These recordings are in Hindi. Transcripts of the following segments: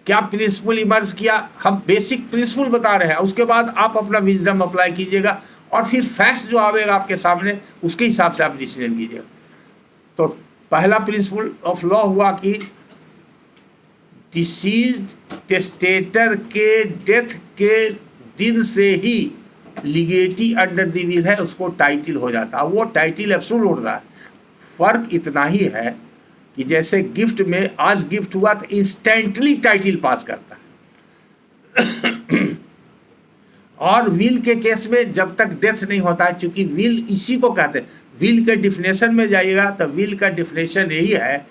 क्या प्रिंसिपल इमर्ज किया, हम बेसिक प्रिंसिपल बता रहे हैं, उसके बाद आप अपना विजडम अप्लाई कीजिएगा और फिर फैक्ट्स जो आवेगा आपके सामने उसके हिसाब से आप डिसीजन कीजिएगा। तो पहला प्रिंसिपल ऑफ लॉ हुआ कि डिसीज्ड टेस्टेटर के डेथ के दिन से ही लीगेटी अंडर द विल है, उसको टाइटल हो जाता है, वो टाइटल एब्सोल्यूट होता है। फर्क इतना ही है कि जैसे गिफ्ट में आज गिफ्ट हुआ तो इंस्टेंटली टाइटल पास करता है और विल के केस में जब तक डेथ नहीं होता है, चूंकि विल इसी को कहते हैं, विल के डिफिनेशन में जाइएगा तो विल का डिफिनेशन यही है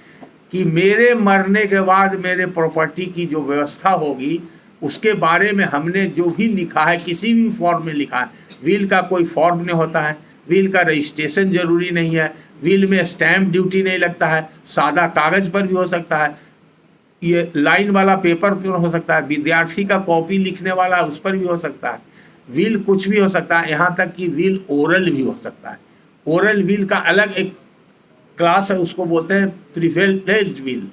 कि मेरे मरने के बाद मेरे प्रॉपर्टी की जो व्यवस्था होगी उसके बारे में हमने जो भी लिखा है, किसी भी फॉर्म में लिखा है। विल का कोई फॉर्म नहीं होता है, विल का रजिस्ट्रेशन जरूरी नहीं है, विल में स्टैम्प ड्यूटी नहीं लगता है, सादा कागज पर भी हो सकता है, ये लाइन वाला पेपर पर हो सकता है, विद्यार्थी का कॉपी लिखने वाला उस पर भी हो सकता है, विल कुछ भी हो सकता है, यहाँ तक कि विल ओरल भी हो सकता है। ओरल विल का अलग एक क्लास है, उसको बोलते हैं privileged will.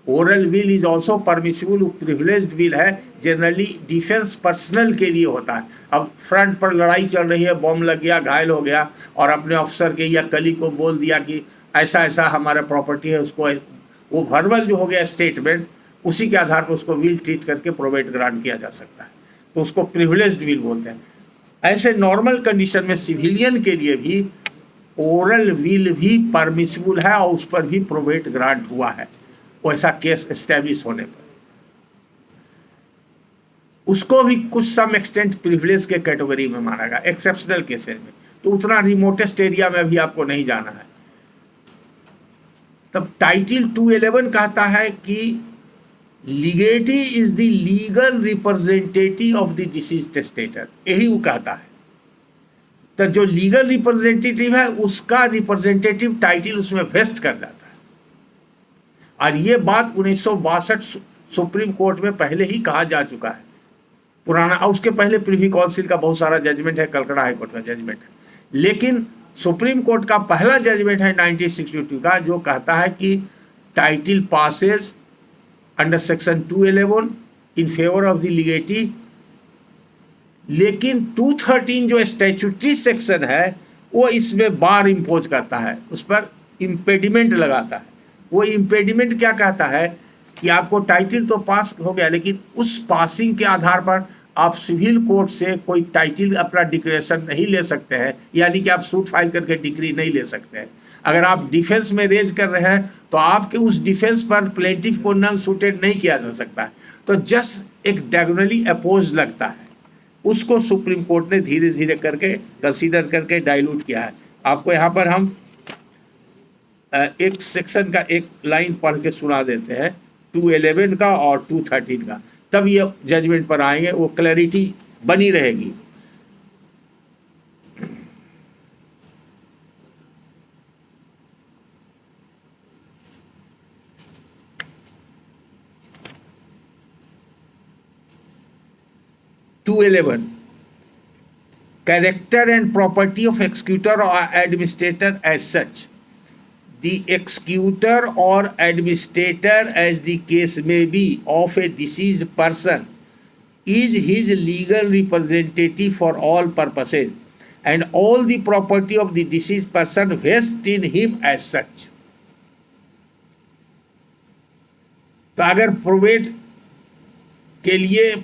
Oral will is also permissible, privileged will है, जनरली डिफेंस पर्सनल के लिए होता है। अब फ्रंट पर लड़ाई चल रही है, बॉम्ब लग गया, घायल हो गया और अपने अफसर के या कलीग को बोल दिया कि ऐसा ऐसा हमारा प्रॉपर्टी है, उसको वो वर्बल जो हो गया स्टेटमेंट, उसी के आधार पर उसको विल ट्रीट करके प्रोवेट ग्रांट किया जा सकता है, तो उसको प्रिविलेज्ड विल बोलते हैं। ऐसे नॉर्मल कंडीशन में सिविलियन के लिए भी ओरल विल भी परमिसिबल है और उस पर भी प्रोवेट ग्रांट हुआ है, वैसा केस एस्टेब्लिश होने पर उसको भी कुछ सम एक्सटेंट प्रिविलेज के कैटेगरी में माना गया एक्सेप्शनल केसेस में। तो उतना रिमोटेस्ट एरिया में भी आपको नहीं जाना है। तब टाइटल 211 कहता है कि legatee is the legal representative of the deceased testator, यही वो कहता है। तो जो लीगल रिप्रेजेंटेटिव है उसका रिप्रेजेंटेटिव टाइटल उसमें वेस्ट कर जाता है। और ये बात 1962 सुप्रीम कोर्ट में पहले ही कहा जा चुका है, पुराना, और उसके पहले प्रिवी काउंसिल का बहुत सारा जजमेंट है, कलकत्ता हाई कोर्ट का जजमेंट है, लेकिन सुप्रीम कोर्ट का पहला जजमेंट है 1962 का जो कहता है कि title passes under section 211 in favour of the legatee. लेकिन 213 जो स्टैट्यूटरी सेक्शन है वो इसमें बार इम्पोज करता है, उस पर इम्पेडिमेंट लगाता है। वो इम्पेडिमेंट क्या कहता है कि आपको टाइटल तो पास हो गया, लेकिन उस पासिंग के आधार पर आप सिविल कोर्ट से कोई टाइटल अपना डिक्लेरेशन नहीं ले सकते हैं, यानी कि आप सूट फाइल करके डिक्री नहीं ले सकते हैं। अगर आप डिफेंस में रेज कर रहे हैं तो आपके उस डिफेंस पर प्लेंटिफ को नॉन सूटेड नहीं किया जा सकता है, तो जस्ट एक डायगोनली अपोज लगता है, उसको सुप्रीम कोर्ट ने धीरे धीरे करके कंसीडर करके डाइल्यूट किया है। आपको यहाँ पर हम एक सेक्शन का एक लाइन पढ़ के सुना देते हैं, 211 का और 213 का, तब ये जजमेंट पर आएंगे, वो क्लैरिटी बनी रहेगी। Character and property of executor or administrator as such. The executor or administrator, as the case may be, of a deceased person is his legal representative for all purposes, and all the property of the deceased person vests in him as such. तो अगर प्रोवेट के लिए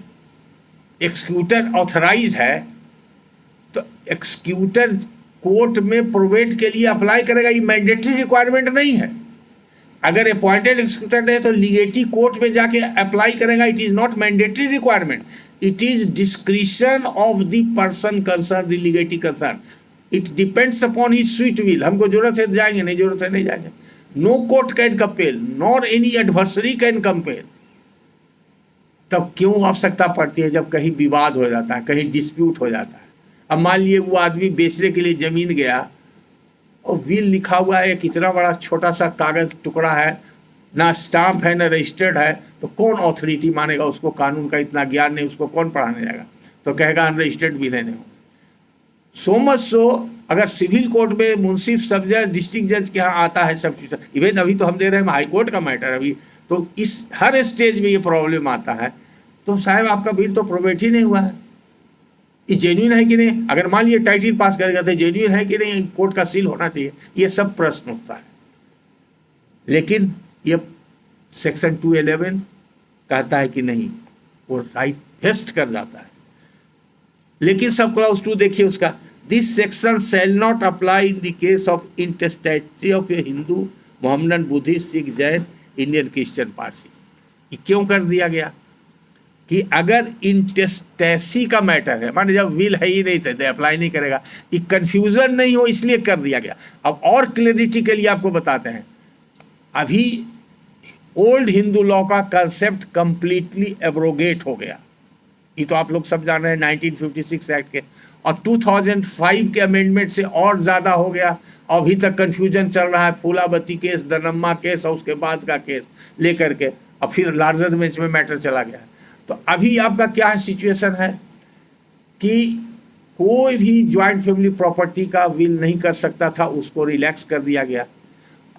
एक्सक्यूटर ऑथराइज है तो एक्सक्यूटर कोर्ट में प्रोवेट के लिए अप्लाई करेगा, ये मैंडेटरी रिक्वायरमेंट नहीं है। अगर अपॉइंटेड एक्सक्यूटर है तो लीगेटी कोर्ट में जाके अप्लाई करेगा, it is not mandatory requirement, it is discretion of the person concern, the legatee concern, it depends upon his sweet will. हमको जरूरत है तो जाएंगे, नहीं जरूरत है नहीं जाएंगे। No court can compel nor any adversary can compel. तब क्यों आवश्यकता पड़ती है? जब कहीं विवाद हो जाता है, कहीं डिस्प्यूट हो जाता है। अब मान लिए वो आदमी बेचने के लिए ज़मीन गया और विल लिखा हुआ है, कितना बड़ा छोटा सा कागज़ टुकड़ा है, ना स्टाम्प है ना रजिस्टर्ड है, तो कौन अथॉरिटी मानेगा? उसको कानून का इतना ज्ञान नहीं, उसको कौन पढ़ाने जाएगा? तो कहेगा अनरजिस्टर्ड भी लेने हो। सो मच सो अगर सिविल कोर्ट में मुंसिफ सब जज डिस्ट्रिक्ट जज के यहाँ आता है सब चीज़, इवन अभी तो हम दे रहे हैं हाई कोर्ट का मैटर, अभी तो इस हर स्टेज में ये प्रॉब्लम आता है। तो साहब आपका बिल तो प्रोवेट ही नहीं हुआ है, ये जेन्युइन है कि नहीं, अगर मान लीजिए टाइटिल पास करेगा तो जेन्युइन है कि नहीं, कोर्ट का सील होना चाहिए, ये सब प्रश्न उठता है। लेकिन ये सेक्शन 211 कहता है कि नहीं, वो राइट वेस्ट कर जाता है। लेकिन सब क्लाउज 2 देखिए उसका, this section shall not apply in the case of intestacy of a Hindu, Mohammedan, Buddhist, Sikh, Jain, Indian, Christian, Parsi. ये क्यों कर दिया गया कि अगर इंटेस्टेसी का मैटर है, मान जब विल है ही नहीं थे, अप्लाई नहीं करेगा, ये कन्फ्यूजन नहीं हो इसलिए कर दिया गया। अब और क्लैरिटी के लिए आपको बताते हैं, अभी ओल्ड हिंदू लॉ का कंसेप्ट कंप्लीटली एब्रोगेट हो गया, ये तो आप लोग सब जान रहे हैं 1956 एक्ट के, और 2005 के अमेंडमेंट से और ज़्यादा हो गया। अभी तक कन्फ्यूजन चल रहा है, फूलावती केस, दनम्मा केस और उसके बाद का केस लेकर के, और फिर लार्जर बेंच में मैटर चला गया। तो अभी आपका क्या सिचुएशन है कि कोई भी ज्वाइंट फैमिली प्रॉपर्टी का विल नहीं कर सकता था, उसको रिलैक्स कर दिया गया।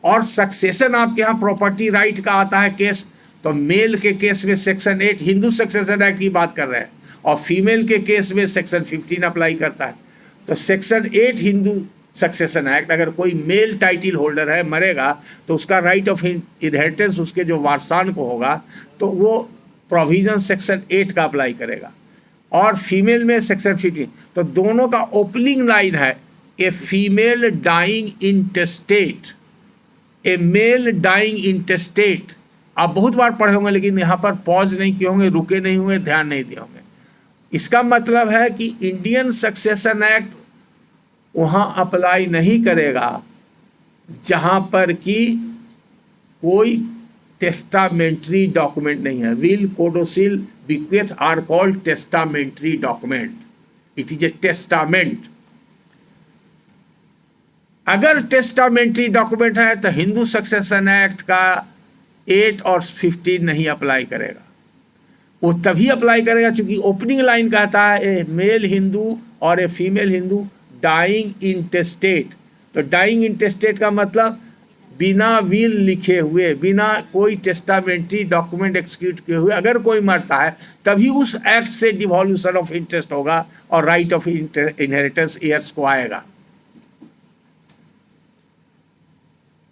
और सक्सेशन आपके यहाँ प्रॉपर्टी राइट का आता है केस, तो मेल के केस में सेक्शन 8 हिंदू सक्सेशन एक्ट की बात कर रहे हैं, और फीमेल के केस में सेक्शन 15 अप्लाई करता है। तो सेक्शन 8 हिंदू सक्सेशन एक्ट, अगर कोई मेल टाइटल होल्डर है मरेगा तो उसका राइट ऑफ इनहेरिटेंस उसके जो वारसान को होगा, तो वो प्रोविजन सेक्शन 8 का अप्लाई करेगा, और फीमेल में सेक्शन 15। तो दोनों का ओपनिंग लाइन है, a female dying intestate, a male dying intestate. आप बहुत बार पढ़े होंगे, लेकिन यहाँ पर पॉज नहीं किए होंगे, रुके नहीं हुए, ध्यान नहीं दिए होंगे। इसका मतलब है कि इंडियन सक्सेशन एक्ट वहाँ अप्लाई नहीं करेगा जहाँ पर कि कोई टेस्टामेंट्री डॉक्यूमेंट नहीं है। Will, codicil, bequeath are called testamentary document, it is a testament. अगर टेस्टामेंट्री डॉक्यूमेंट है तो हिंदू सक्सेशन एक्ट का 8 और 15 नहीं अप्लाई करेगा। वो तभी अप्लाई करेगा क्योंकि ओपनिंग लाइन कहता है ए मेल हिंदू और ए फीमेल हिंदू डाइंग इंटेस्टेट। तो डाइंग इंटेस्टेट का मतलब बिना विल लिखे हुए, बिना कोई टेस्टामेंट्री डॉक्यूमेंट एक्सिक्यूट किए हुए अगर कोई मरता है, तभी उस एक्ट से डिवॉल्यूशन ऑफ इंटरेस्ट होगा और राइट ऑफ इनहेरिटेंस एयर्स को आएगा।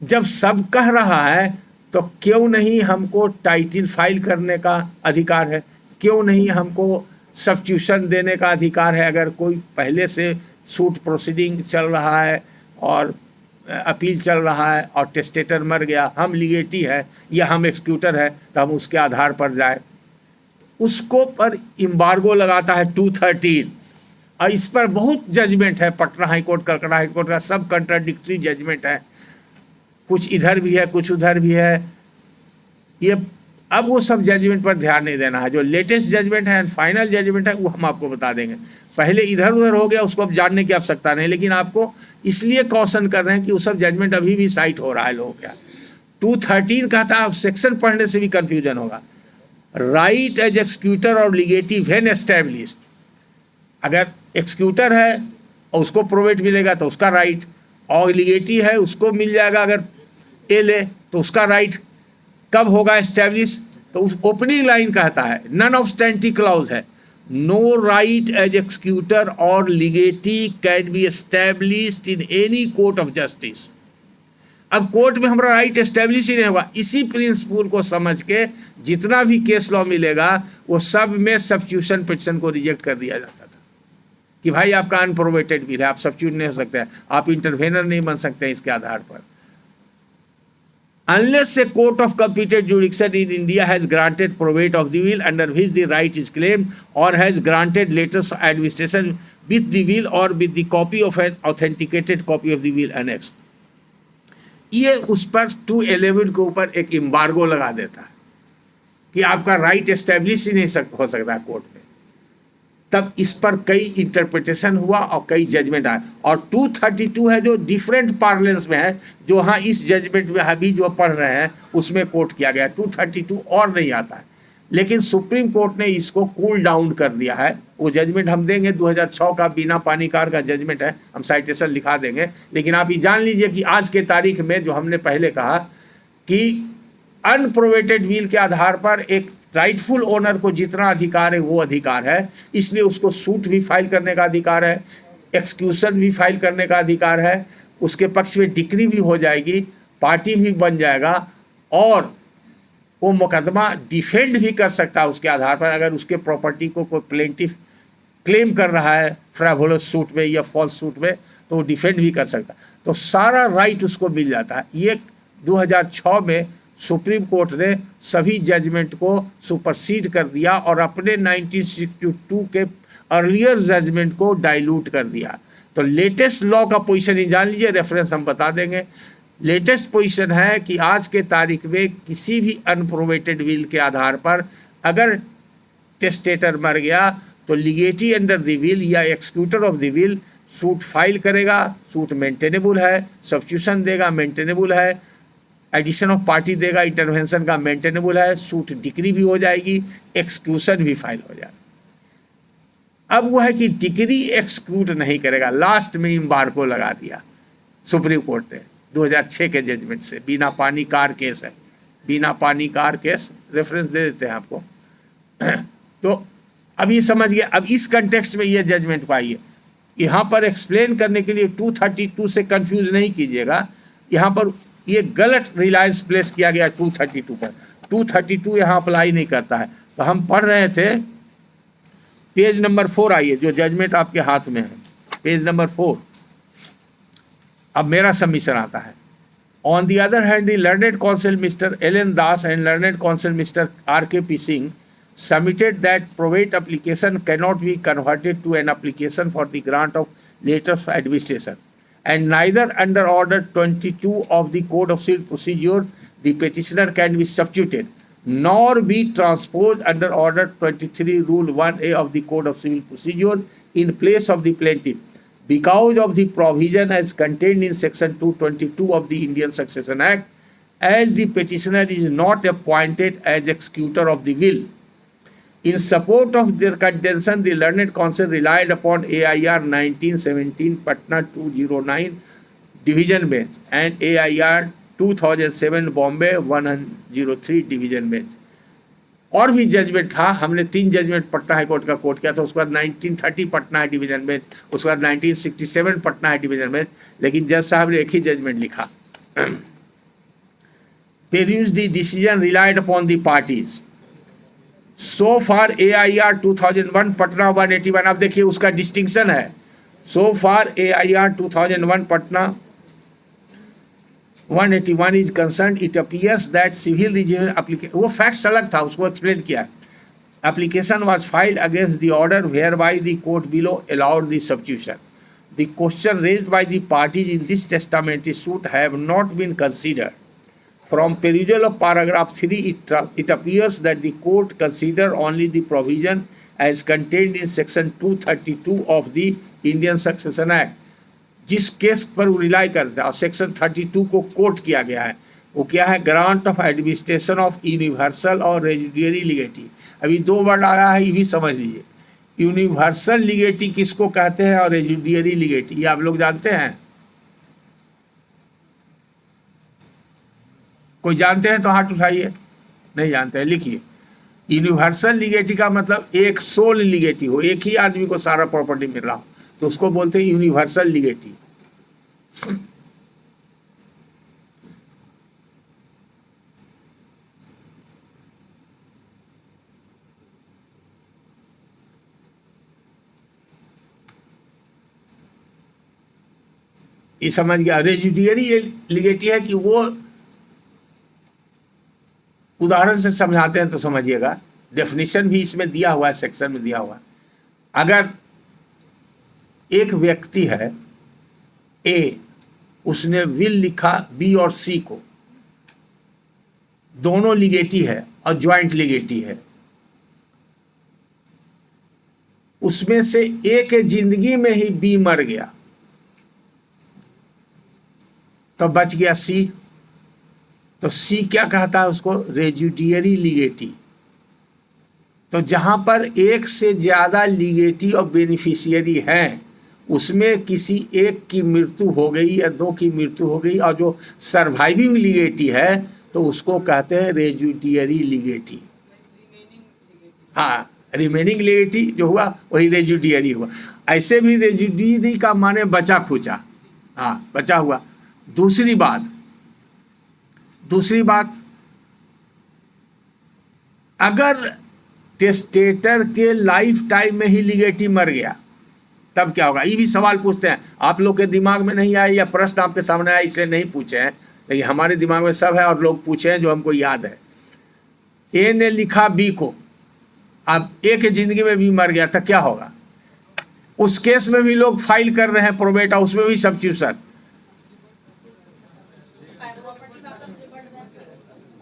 जब सब कह रहा है तो क्यों नहीं हमको टाइटल फाइल करने का अधिकार है, क्यों नहीं हमको सब्स्टिट्यूशन देने का अधिकार है। अगर कोई पहले से सूट प्रोसीडिंग चल रहा है और अपील चल रहा है और टेस्टेटर मर गया, हम लीगेटी है या हम एक्सक्यूटर है, तो हम उसके आधार पर जाए। उसको पर एम्बार्गो लगाता है 213, और इस पर बहुत जजमेंट है, पटना हाईकोर्ट, कलकत्ता हाईकोर्ट का सब कंट्राडिक्टरी जजमेंट है, कुछ इधर भी है कुछ उधर भी है। ये अब वो सब जजमेंट पर ध्यान नहीं देना है, जो लेटेस्ट जजमेंट है, फाइनल जजमेंट है, वो हम आपको बता देंगे। पहले इधर उधर हो गया, उसको अब जानने की आवश्यकता नहीं, लेकिन आपको इसलिए कॉशन कर रहे हैं कि वो सब जजमेंट अभी भी साइट हो रहा है लोगों क्या। 213 कहता है, सेक्शन पढ़ने से भी कन्फ्यूजन होगा। राइट एज एक्सक्यूटर और लीगेटी व्हेन एस्टैब्लिश्ड, अगर एक्सक्यूटर है और उसको प्रोवेट मिलेगा तो उसका राइट, और लीगेटी है उसको मिल जाएगा अगर ए ले तो उसका राइट कब होगा एस्टैब्लिश। तो उस ओपनिंग लाइन कहता है, नन ऑफ स्टैंटी क्लाउज है, नो राइट एज एक्सक्यूटर और legatee can be established in any court of justice. अब कोर्ट में हमारा राइट एस्टैब्लिश ही नहीं होगा। इसी प्रिंसिपल को समझ के जितना भी केस लॉ मिलेगा वो सब में सब्स्टिट्यूशन पिटिशन को रिजेक्ट कर दिया जाता था कि भाई आपका अनप्रोवेटेड बिल है, आप सब्स्टिट्यूट नहीं हो सकते हैं, आप इंटरवेनर नहीं बन सकते हैं इसके आधार पर। Unless a court of competent jurisdiction in India has granted probate of the will under which the right is claimed, or has granted letters of administration with the will or with the copy of an authenticated copy of the will annexed, ये उस पर 211 के ऊपर एक एम्बार्गो लगा देता है कि आपका राइट एस्टेब्लिश ही नहीं हो सकता कोर्ट में। तब इस पर कई इंटरप्रिटेशन हुआ और कई जजमेंट आए, और 232 है जो डिफरेंट पार्लेंस में है, जो हाँ इस जजमेंट में अभी जो पढ़ रहे हैं उसमें कोट किया गया। 232 और नहीं आता है, लेकिन सुप्रीम कोर्ट ने इसको कूल डाउन कर दिया है। वो जजमेंट हम देंगे, 2006 का बीना पानीकार का जजमेंट है, हम साइटेशन लिखा देंगे। लेकिन आप ये जान लीजिए कि आज के तारीख में जो हमने पहले कहा कि अनप्रोवेटेड विल के आधार पर एक राइटफुल ओनर को जितना अधिकार है वो अधिकार है, इसलिए उसको सूट भी फाइल करने का अधिकार है, एक्सक्यूशन भी फाइल करने का अधिकार है, उसके पक्ष में डिक्री भी हो जाएगी, पार्टी भी बन जाएगा और वो मुकदमा डिफेंड भी कर सकता है उसके आधार पर। अगर उसके प्रॉपर्टी को कोई प्लेंटिफ क्लेम कर रहा है फ्रैवोलस सूट में या फॉल्स सूट में, तो वो डिफेंड भी कर सकता है। तो सारा राइट उसको मिल जाता है। ये 2006 में सुप्रीम कोर्ट ने सभी जजमेंट को सुपरसीड कर दिया और अपने 1962 के अर्लियर जजमेंट को डाइल्यूट कर दिया। तो लेटेस्ट लॉ का पोजीशन ही जान लीजिए, रेफरेंस हम बता देंगे। लेटेस्ट पोजीशन है कि आज के तारीख में किसी भी अनप्रोवेटेड विल के आधार पर अगर टेस्टेटर मर गया तो लीगेटी अंडर द विल या executor of the will suit file करेगा, सूट मेंटेनेबल है, सब्स्टिट्यूशन देगा मेंटेनेबल है, एडिशन ऑफ पार्टी देगा इंटरवेंशन का मेंटेनेबल है, सूट डिक्री भी हो जाएगी, एक्सक्यूशन भी फाइल हो जाएगा। अब वो है कि डिक्री एक्सक्यूट नहीं करेगा, लास्ट में एम्बार्गो लगा दिया सुप्रीम कोर्ट ने 2006 के जजमेंट से। बीना पानी कार केस है, बीना पानी कार केस रेफरेंस दे देते हैं आपको। तो अब ये समझ गया। अब इस कंटेक्स्ट में ये जजमेंट पाइए, यहाँ पर एक्सप्लेन करने के लिए 232 से कंफ्यूज नहीं कीजिएगा। यहाँ पर ये गलत रिलायंस प्लेस किया गया 232 पर। 232 यहाँ अप्लाई नहीं करता है। तो हम पढ़ रहे थे पेज नंबर 4, आइए जो जजमेंट आपके हाथ में है, पेज नंबर 4। अब मेरा सबमिशन आता है। On the other hand, the learned council mister LN. Das and learned council mister R.K.P. Singh submitted that probate application cannot be converted to an application for the grant of letters of administration, and neither under Order 22 of the Code of Civil Procedure the petitioner can be substituted, nor be transposed under Order 23 Rule 1A of the Code of Civil Procedure in place of the plaintiff, because of the provision as contained in Section 222 of the Indian Succession Act, as the petitioner is not appointed as executor of the will. In support of their contention, the learned counsel relied upon AIR 1917 Patna 209 Division Bench and AIR 2007 Bombay 103 Division Bench। और भी जजमेंट था, हमने 3 जजमेंट पटना हाई कोर्ट का कोर्ट किया था। उसके बाद 1930 पटना हाई डिवीजन बेंच, उसके बाद 1967 पटना हाई डिवीजन बेंच, लेकिन जज साहब ने एक ही जजमेंट लिखा। Peruse the decision relied upon the parties. So far AIR 2001 Patna 181, अब देखिए उसका डिस्टिंक्शन है। So far AIR 2001 Patna 181 is concerned, it appears that civil regime application, वो फैक्ट्स अलग था, उसको एक्सप्लेन किया। Application was filed against the order whereby the court below allowed the substitution. The question raised by the parties in this testamentary suit have not been considered. From perusal of paragraph 3, it appears that the court considered only the provision as contained in section 232 of the Indian Succession Act, जिस केस पर वो रिलाई करता है, और सेक्शन 32 को कोट किया गया है। वो क्या है? Grant of administration of universal और रेजिडुअरी लीगेटी। अभी 2 वर्ड आया है, ये भी समझ लीजिए। यूनिवर्सल लीगेटी किसको कहते हैं और रेजिडुअरी लीगेटी, ये आप लोग जानते हैं? कोई जानते हैं तो हाथ उठाइए। नहीं जानते हैं, लिखिए। यूनिवर्सल लीगेटी का मतलब एक सोल लीगेटी हो, एक ही आदमी को सारा प्रॉपर्टी मिल रहा हो, तो उसको बोलते हैं यूनिवर्सल लीगेटी। ये समझ गया। रेजिडुअरी लीगेटी है कि वो, उदाहरण से समझाते हैं तो समझिएगा। डेफिनेशन भी इसमें दिया हुआ है, सेक्शन में दिया हुआ है। अगर एक व्यक्ति है ए, उसने विल लिखा बी और सी को, दोनों लीगेटी है और ज्वाइंट लीगेटी है, उसमें से ए के जिंदगी में ही बी मर गया तो बच गया सी। तो सी क्या कहता है उसको? रेजिडुअरी लीगेटी। तो जहां पर एक से ज्यादा लीगेटी और बेनिफिशियरी हैं, उसमें किसी एक की मृत्यु हो गई या 2 की मृत्यु हो गई, और जो सर्वाइविंग लीगेटी है तो उसको कहते हैं रेजुडियरी लीगेटी। हाँ, रिमेनिंग लीगेटी जो हुआ वही रेजुडियरी हुआ। ऐसे भी रेजुडियरी का माने बचा खुचा, हाँ बचा हुआ। दूसरी बात, अगर टेस्टेटर के लाइफ टाइम में ही लीगेटी मर गया तब क्या होगा? ये भी सवाल पूछते हैं। आप लोग के दिमाग में नहीं आया या प्रश्न आपके सामने आया इसलिए नहीं पूछे हैं, लेकिन हमारे दिमाग में सब है और लोग पूछे हैं जो हमको याद है। ए ने लिखा बी को, अब ए के जिंदगी में भी मर गया था, क्या होगा? उस केस में भी लोग फाइल कर रहे हैं प्रोबेट हाउस में भी सब्स्टिट्यूशन।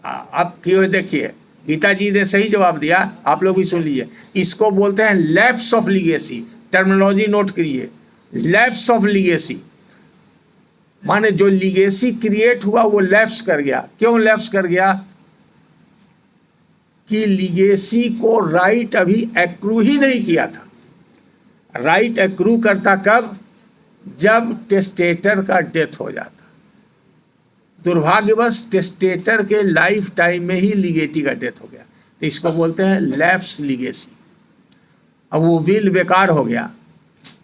अब क्यों, देखिए गीता जी ने सही जवाब दिया, आप लोग भी सुन लीजिए। इसको बोलते हैं lapse of legacy. Terminology note करिए, लैप्स ऑफ लीगेसी माने जो लीगेसी क्रिएट हुआ वो लैप्स कर गया। क्यों लैप्स कर गया? कि लीगेसी को राइट अभी एक्रू ही नहीं किया था। राइट एक्रू करता कब? जब टेस्टेटर का डेथ हो जाता। दुर्भाग्यवश टेस्टेटर के लाइफ टाइम में ही लीगेटी का डेथ हो गया, तो इसको बोलते हैं लैप्स लीगेसी। अब वो विल बेकार हो गया,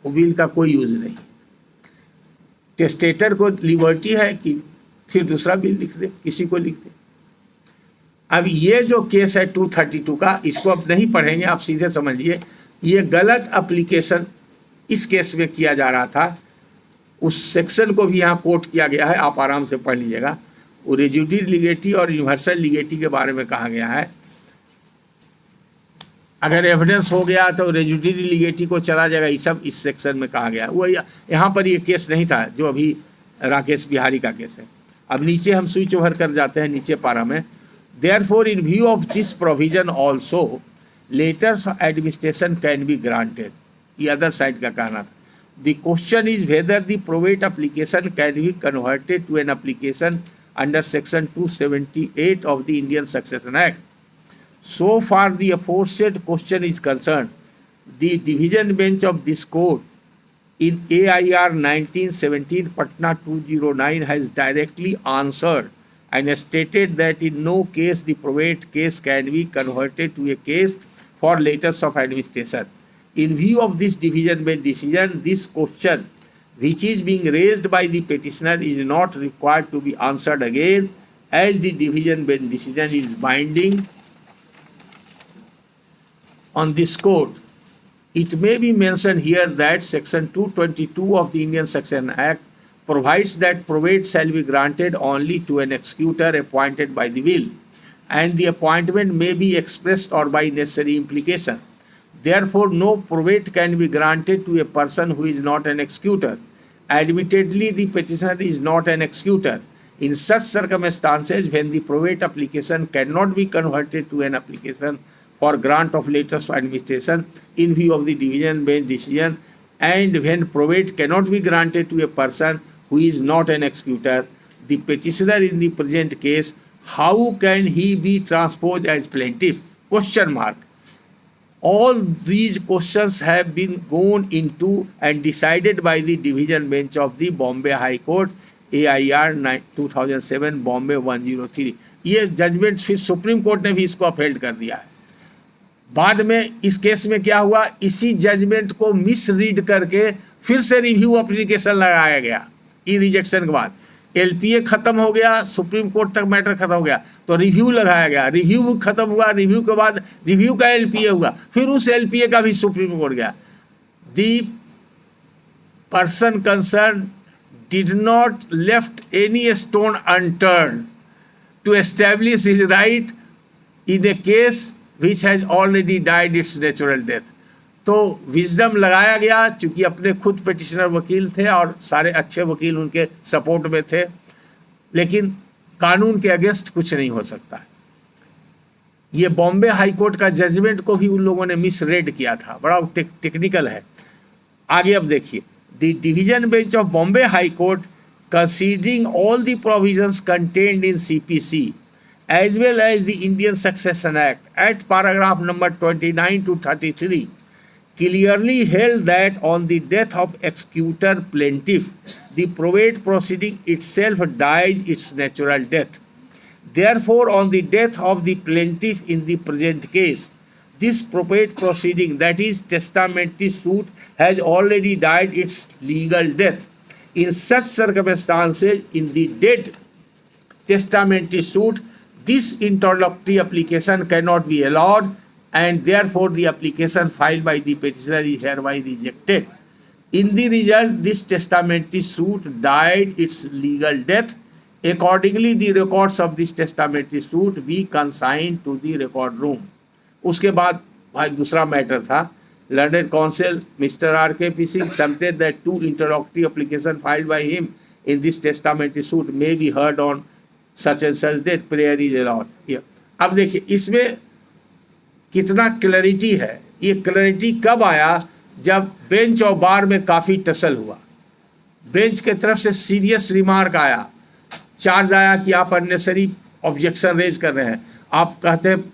वो विल का कोई यूज नहीं। टेस्टेटर को लिबर्टी है कि फिर दूसरा विल लिख दे, किसी को लिख दे। अब ये जो केस है 232 का, इसको अब नहीं पढ़ेंगे, आप सीधे समझिए। ये गलत एप्लीकेशन इस केस में किया जा रहा था, उस सेक्शन को भी यहाँ कोट किया गया है, आप आराम से पढ़ लीजिएगा। वो रेजुडियरी लीगेटी और यूनिवर्सल लीगेटी के बारे में कहा गया है। अगर एविडेंस हो गया तो रेजुडियरी लीगेटी को चला जाएगा, ये सब इस सेक्शन में कहा गया है। वो यहाँ पर ये केस नहीं था जो अभी राकेश बिहारी का केस है। अब नीचे हम स्विच ओवर कर जाते हैं नीचे पारा में। Therefore in view of this provision also letters of administration can be granted, ये अदर साइड का कहना था। The question is whether the probate application can be converted to an application under Section 278 of the Indian Succession Act. So far the aforesaid question is concerned, the division bench of this court in AIR 1917 Patna 209 has directly answered and stated that in no case the probate case can be converted to a case for letters of administration. In view of this division bench decision, this question which is being raised by the petitioner is not required to be answered again, as the division bench decision is binding on this court. It may be mentioned here that Section 222 of the Indian Succession Act provides that probate shall be granted only to an executor appointed by the will, and the appointment may be expressed or by necessary implication. Therefore, no probate can be granted to a person who is not an executor. Admittedly, the petitioner is not an executor. In such circumstances, when the probate application cannot be converted to an application for grant of letters of administration in view of the division bench decision, and when probate cannot be granted to a person who is not an executor, the petitioner in the present case, how can he be transposed as plaintiff? Question mark. All these questions have been gone into and decided by the division bench of the Bombay High Court, AIR 2007 Bombay 103. ये जजमेंट फिर सुप्रीम कोर्ट ने भी इसको अपहेल्ड कर दिया है। बाद में इस केस में क्या हुआ, इसी जजमेंट को मिस रीड करके फिर से रिव्यू एप्लीकेशन लगाया गया। ई रिजेक्शन के बाद एलपीए खत्म हो गया, सुप्रीम कोर्ट तक मैटर खत्म हो गया, तो रिव्यू लगाया गया। रिव्यू खत्म हुआ, रिव्यू के बाद रिव्यू का एलपीए हुआ, फिर उस एलपीए का भी सुप्रीम कोर्ट गया। The person concern did not left any stone unturn to establish his right in a case which has already died its natural death. तो विजडम लगाया गया, चूंकि अपने खुद पिटिशनर वकील थे और सारे अच्छे वकील उनके सपोर्ट में थे, लेकिन कानून के अगेंस्ट कुछ नहीं हो सकता है। ये बॉम्बे हाई कोर्ट का जजमेंट को भी उन लोगों ने मिस रेड किया था, बड़ा टेक्निकल है। आगे अब देखिए, the division bench of Bombay high court considering all the provisions contained in CPC as well as the Indian Succession Act at paragraph number 29 to 33 clearly held that on the death of executor plaintiff, the probate proceeding itself dies its natural death. Therefore, on the death of the plaintiff in the present case, this probate proceeding, that is testamentary suit, has already died its legal death. In such circumstances, in the dead testamentary suit, this interlocutory application cannot be allowed, and therefore the application filed by the petitioner is hereby rejected. In the result, this testamentary suit died its legal death. Accordingly, the records of this testamentary suit be consigned to the record room. उसके बाद भाई दूसरा मैटर था, learned counsel Mr. R.K.P. Singh submitted that 2 interlocutory application filed by him in this testamentary suit may be heard on such and such date, prayer is allowed. अब देखिए इसमें कितना क्लैरिटी है. ये क्लैरिटी कब आया? जब बेंच और बार में काफ़ी टसल हुआ. बेंच के तरफ से सीरियस रिमार्क आया, चार्ज आया कि आप अननेसरी ऑब्जेक्शन रेज कर रहे हैं. आप कहते हैं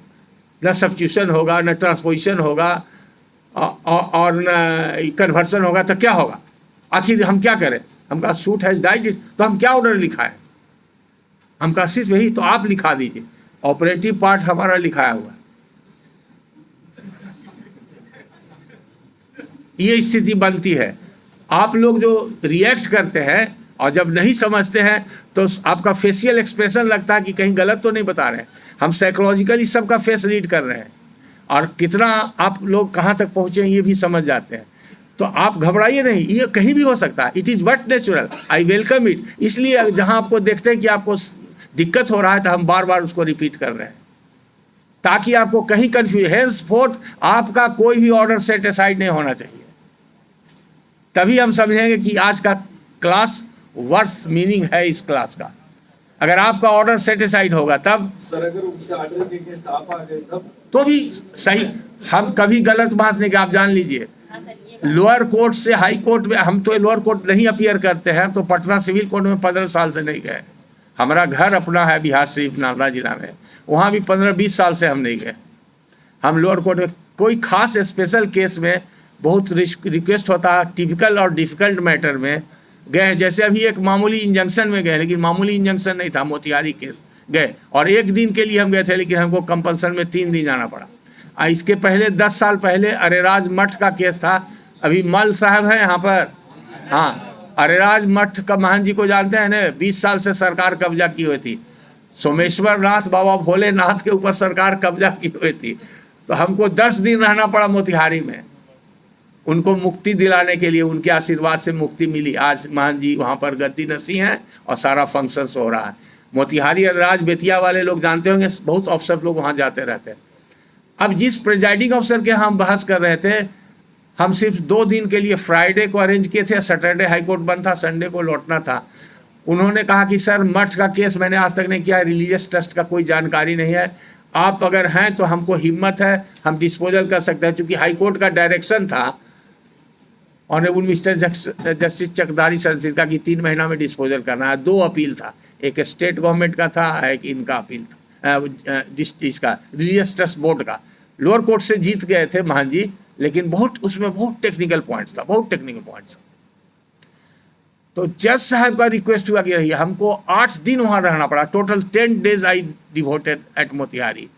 न सब्स्टिट्यूशन होगा, न ट्रांसपोजिशन होगा और न कन्वर्सन होगा, तो क्या होगा? आखिर हम क्या करें? हम कहा सूट हैज डाइड, तो हम क्या ऑर्डर लिखा है? हम कहा सिर्फ यही, तो आप लिखा दीजिए. ऑपरेटिव पार्ट हमारा लिखाया हुआ. ये स्थिति बनती है. आप लोग जो रिएक्ट करते हैं और जब नहीं समझते हैं तो आपका फेशियल एक्सप्रेशन लगता है कि कहीं गलत तो नहीं बता रहे हैं. हम साइकोलॉजिकली सबका फेस रीड कर रहे हैं और कितना आप लोग कहाँ तक पहुँचे हैं ये भी समझ जाते हैं. तो आप घबराइए नहीं, ये कहीं भी हो सकता है. It is but natural, I welcome it. इसलिए जहाँ आपको देखते हैं कि आपको दिक्कत हो रहा है तो हम बार बार उसको रिपीट कर रहे हैं ताकि आपको कहीं कन्फ्यूज. हेंस फोर्थ आपका कोई भी ऑर्डर सेट असाइड नहीं होना चाहिए. तभी हम समझेंगे कि आज का क्लास वर्थ मीनिंग है इस क्लास का. अगर आपका ऑर्डर सेटिस्फाइड होगा तब सर, अगर उनसे ऑर्डर के स्टाफ आ गए तब तो भी सही. हम कभी गलत बात नहीं कि आप जान लीजिए, लोअर कोर्ट से हाई कोर्ट में हम तो लोअर कोर्ट नहीं अपीयर करते हैं. तो पटना सिविल कोर्ट में 15 साल से नहीं गए. हमारा घर अपना है बिहार शरीफ नालंदा जिला में, वहाँ भी 15-20 साल से हम नहीं गए. हम लोअर कोर्ट में कोई खास स्पेशल केस में बहुत रिक्वेस्ट होता है, टिपिकल और डिफ़िकल्ट मैटर में गए. जैसे अभी एक मामूली इंजंक्शन में गए, लेकिन मामूली इंजंक्शन नहीं था, मोतिहारी केस गए और 1 दिन के लिए हम गए थे, लेकिन हमको कंपल्सन में 3 दिन जाना पड़ा. इसके पहले 10 साल पहले अरेराज मठ का केस था. अभी मल साहब हैं यहाँ पर. हाँ, अरेराज मठ का महंत जी को जानते हैं ना, 20 साल से सरकार कब्जा की हुई थी. सोमेश्वर नाथ बाबा भोलेनाथ के ऊपर सरकार कब्जा की हुई थी. तो हमको 10 दिन रहना पड़ा मोतिहारी में. उनको मुक्ति दिलाने के लिए, उनके आशीर्वाद से मुक्ति मिली. आज महंत जी वहाँ पर गद्दी नसी हैं और सारा फंक्शंस हो रहा है. मोतिहारी और राज बेतिया वाले लोग जानते होंगे, बहुत अफसर लोग वहाँ जाते रहते हैं. अब जिस प्रिजाइडिंग अफसर के हम बहस कर रहे थे, हम सिर्फ 2 दिन के लिए फ्राइडे को अरेंज किए थे. सैटरडे हाई कोर्ट बंद था, संडे को लौटना था. उन्होंने कहा कि सर मठ का केस मैंने आज तक नहीं किया, रिलीजियस ट्रस्ट का कोई जानकारी नहीं है. आप अगर हैं तो हमको हिम्मत है, हम डिस्पोजल कर सकते हैं. क्योंकि हाई कोर्ट का डायरेक्शन था ऑनरेबल मिस्टर जस्टिस चकदारी सर का कि 3 महीना में डिस्पोजल करना है. 2 अपील था, एक स्टेट गवर्नमेंट का था, एक इनका अपील था, इसका रिलीजियस ट्रस्ट बोर्ड का. लोअर कोर्ट से जीत गए थे महंत जी, लेकिन उसमें बहुत टेक्निकल पॉइंट्स था, बहुत टेक्निकल पॉइंट्स. तो जज साहब का रिक्वेस्ट हुआ कि रहिए. हमको 8 दिन वहाँ रहना पड़ा. टोटल 10 days आई डिवोटेड एट मोतिहारी.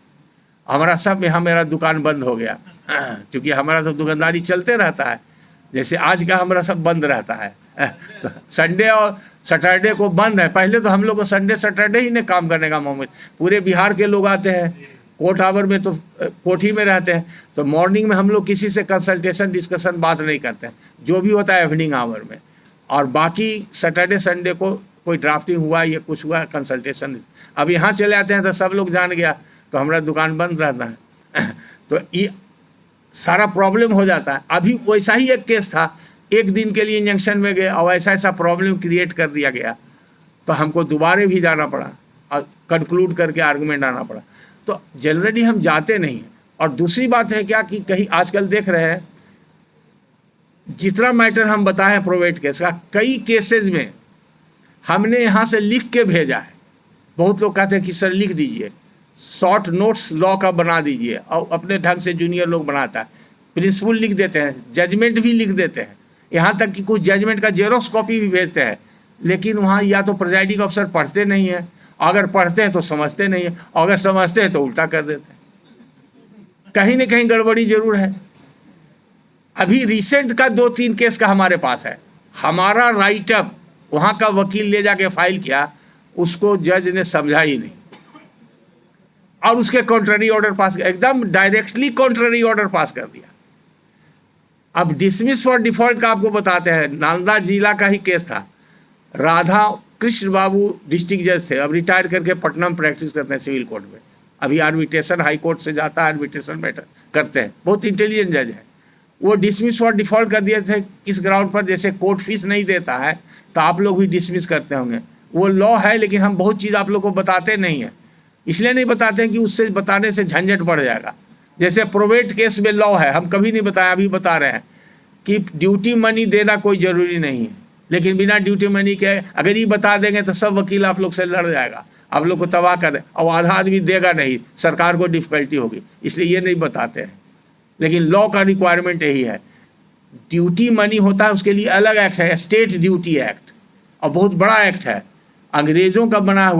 हमारा सब यहाँ मेरा दुकान बंद हो गया, क्योंकि हमारा तो दुकानदारी चलते रहता है. जैसे आज का हमारा सब बंद रहता है. तो संडे और सैटरडे को बंद है. पहले तो हम लोग को संडे सैटरडे ही ने काम करने का मौका. पूरे बिहार के लोग आते हैं, कोर्ट आवर में तो कोर्ट ही में रहते हैं. तो मॉर्निंग में हम लोग किसी से कंसल्टेशन डिस्कशन बात नहीं करते हैं, जो भी होता है इवनिंग आवर में. और बाकी सैटरडे संडे को कोई ड्राफ्टिंग हुआ या कुछ हुआ कंसल्टेशन. अब यहाँ चले आते हैं तो सब लोग जान गया, तो हमारा दुकान बंद रहता है. तो ये सारा प्रॉब्लम हो जाता है. अभी वैसा ही एक केस था, 1 दिन के लिए इंजंक्शन में गए और ऐसा प्रॉब्लम क्रिएट कर दिया गया, तो हमको दोबारा भी जाना पड़ा और कंक्लूड करके आर्गूमेंट आना पड़ा. तो जनरली हम जाते नहीं हैं. और दूसरी बात है क्या कि कहीं आजकल देख रहे हैं, जितना मैटर हम बताए हैं प्रोवेट केस का, कई केसेस में हमने यहाँ से लिख के भेजा है. बहुत लोग कहते हैं कि सर लिख दीजिए, शॉर्ट नोट्स लॉ का बना दीजिए, और अपने ढंग से जूनियर लोग बनाता है. प्रिंसिपल लिख देते हैं, जजमेंट भी लिख देते हैं, यहाँ तक कि कुछ जजमेंट का जेरोक्स कॉपी भी भेजते हैं. लेकिन वहाँ या तो प्रिजाइडिंग अफसर पढ़ते नहीं हैं अगर पढ़ते हैं तो समझते नहीं है, अगर समझते हैं तो उल्टा कर देते हैं। कहीं ना कहीं गड़बड़ी जरूर है। अभी रिसेंट का 2-3 केस का हमारे पास है। हमारा राइटअप वहाँ का वकील ले जाके फाइल किया, उसको जज ने समझा ही नहीं और उसके कॉन्ट्ररी ऑर्डर पास, एकदम डायरेक्टली कॉन्ट्ररी ऑर्डर पास कर दिया। अब डिसमिस फॉर डिफॉल्ट का आपको बताते हैं, नालंदा जिला का ही केस था। राधा कृष्ण बाबू डिस्ट्रिक्ट जज थे, अब रिटायर करके पटना में प्रैक्टिस करते हैं सिविल कोर्ट में। अभी आर्बिट्रेशन हाई कोर्ट से जाता है, आर्बिट्रेशन मैटर करते हैं, बहुत इंटेलिजेंट जज है। वो डिसमिस फॉर डिफॉल्ट कर दिए थे। किस ग्राउंड पर? जैसे कोर्ट फीस नहीं देता है तो आप लोग भी डिसमिस करते होंगे, वो लॉ है, लेकिन हम बहुत चीज़ आप लोग को बताते नहीं हैं। इसलिए नहीं बताते हैं कि उससे बताने से झंझट बढ़ जाएगा। जैसे प्रोवेट केस में लॉ है, हम कभी नहीं बताया, अभी बता रहे हैं कि ड्यूटी मनी देना कोई ज़रूरी नहीं है, लेकिन बिना ड्यूटी मनी के अगर ये बता देंगे तो सब वकील आप लोग से लड़ जाएगा, आप लोग को तबाह कर दे, और आधा आदमी देगा नहीं, सरकार को डिफ़िकल्टी होगी, इसलिए ये नहीं बताते हैं। लेकिन लॉ का रिक्वायरमेंट यही है। ड्यूटी मनी होता है, उसके लिए अलग एक्ट है, स्टेट ड्यूटी एक्ट, और बहुत बड़ा एक्ट है, अंग्रेज़ों का बना हुआ।